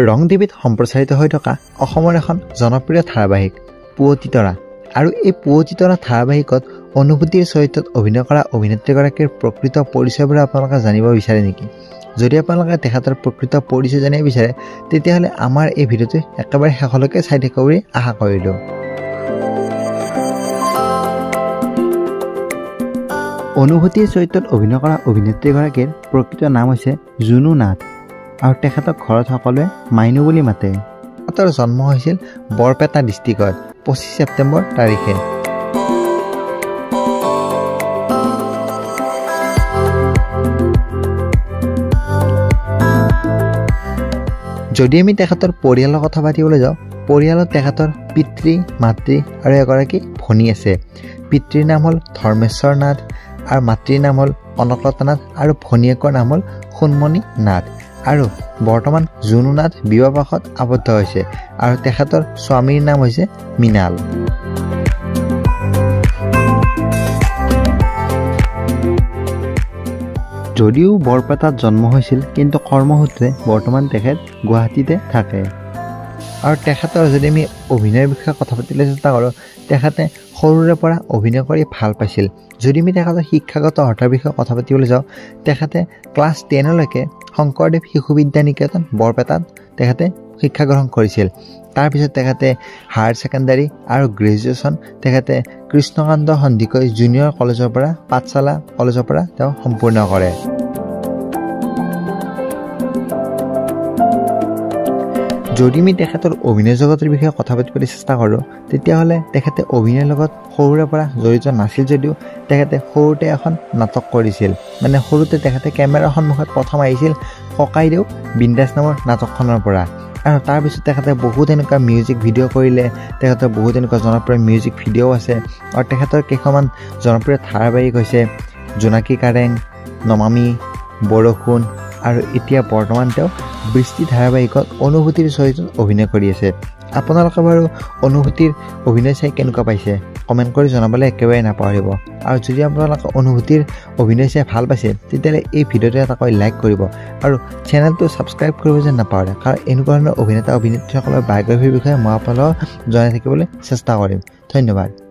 ৰং টিভিত সম্প্ৰচাৰিত হৈ থকা অসমৰ এখন জনপ্ৰিয় ধাৰাবাহিক পুৱতি তৰা আৰু এই পুৱতি তৰা ধাৰাবাহিকত অনুভূতিৰ চৰিত্ৰত অভিনয় কৰা অভিনেত্ৰীগৰাকীৰ প্ৰকৃত পৰিচয়বোৰ আপোনালোকে জানিব বিচাৰে নেকি? যদি আপোনালোকে তেখেতৰ প্ৰকৃত পৰিচয় জানিব বিচাৰে তেতিয়াহ'লে আমাৰ এই ভিডিঅ'টো একেবাৰে শেষলৈকে চাই থাকিব বুলি আশা কৰিলোঁ। অনুভূতিৰ চৰিত্ৰত অভিনয় কৰা অভিনেত্ৰীগৰাকীৰ প্ৰকৃত নাম হৈছে জুনু নাথ আৰু তেখেতক ঘৰত সকলোৱে মাইনু বুলি মাতে। তেখেতৰ জন্ম হৈছিল বৰপেটা ডিষ্ট্ৰিক্টত 25 ছেপ্টেম্বৰ তাৰিখে। যদি আমি তেখেতৰ পৰিয়ালৰ কথা পাতিবলৈ যাওঁ, পৰিয়ালত তেখেতৰ পিতৃ, মাতৃ আৰু এগৰাকী ভনী আছে। পিতৃৰ নাম হ'ল ধৰ্মেশ্বৰ নাথ আৰু মাতৃৰ নাম হ'ল কনকলতা নাথ আৰু ভনীয়েকৰ নাম হ'ল সোণমণি নাথ। আৰু বৰ্তমান জুনু নাথ বিবাহপাশত আবদ্ধ হৈছে আৰু তেখেতৰ স্বামীৰ নাম হৈছে মৃণাল। যদিও বৰপেটাত জন্ম হৈছিল কিন্তু কৰ্মসূত্ৰে বৰ্তমান তেখেত গুৱাহাটীতে থাকে। আৰু তেখেতৰ যদি আমি অভিনয়ৰ বিষয়ে কথা পাতিবলৈ চেষ্টা কৰোঁ, তেখেতে সৰুৰে পৰা অভিনয় কৰি ভাল পাইছিল। যদি আমি তেখেতৰ শিক্ষাগত অৰ্হতাৰ বিষয়ে কথা পাতিবলৈ যাওঁ, তেখেতে ক্লাছ 10লৈকে শংকৰদেৱ শিশু বিদ্যা নিকেতন বৰপেটাত তেখেতে শিক্ষা গ্ৰহণ কৰিছিল। তাৰপিছত তেখেতে হায়াৰ ছেকেণ্ডাৰী আৰু গ্ৰেজুৱেশ্যন তেখেতে কৃষ্ণকান্ত সন্দিকৈ জুনিয়ৰ কলেজৰ পৰা পাঠশালা কলেজৰ পৰা তেওঁ সম্পূৰ্ণ কৰে। যদি আমি তেখেতৰ অভিনয় জগতৰ বিষয়ে কথা পাতিবলৈ চেষ্টা কৰোঁ, তেতিয়াহ'লে তেখেতে অভিনয়ৰ লগত সৰুৰে পৰা জড়িত নাছিল যদিও তেখেতে সৰুতে এখন নাটক কৰিছিল। মানে সৰুতে তেখেতে কেমেৰাৰ সন্মুখত প্ৰথম আহিছিল ককাইদেউ বিন্দাছ নামৰ নাটকখনৰ পৰা। আৰু তাৰপিছত তেখেতে বহুত এনেকুৱা মিউজিক ভিডিঅ' কৰিলে, তেখেতৰ বহুত এনেকুৱা জনপ্ৰিয় মিউজিক ভিডিঅ'ও আছে। আৰু তেখেতৰ কেইখনমান জনপ্ৰিয় ধাৰাবাহিক হৈছে জোনাকী কাৰেং, নমামি, বৰষুণ আৰু এতিয়া বৰ্তমান তেওঁ বৃষ্টি ধাৰাবাহিকত অনুভূতিৰ চৰিত্ৰত অভিনয় কৰি আছে। আপোনালোকে বাৰু অনুভূতিৰ অভিনয় চাই কেনেকুৱা পাইছে কমেণ্ট কৰি জনাবলৈ একেবাৰে নাপাহৰিব। আৰু যদি আপোনালোকে অনুভূতিৰ অভিনয় চাই ভাল পাইছে তেতিয়াহ'লে এই ভিডিঅ'টো এটাকৈ লাইক কৰিব আৰু চেনেলটো ছাবস্ক্ৰাইব কৰিব যেন নাপাহৰে, কাৰণ এনেকুৱা ধৰণৰ অভিনেতা অভিনেত্ৰীসকলৰ বায়োগ্ৰাফীৰ বিষয়ে মই আপোনালোকক জনাই থাকিবলৈ চেষ্টা কৰিম। ধন্যবাদ।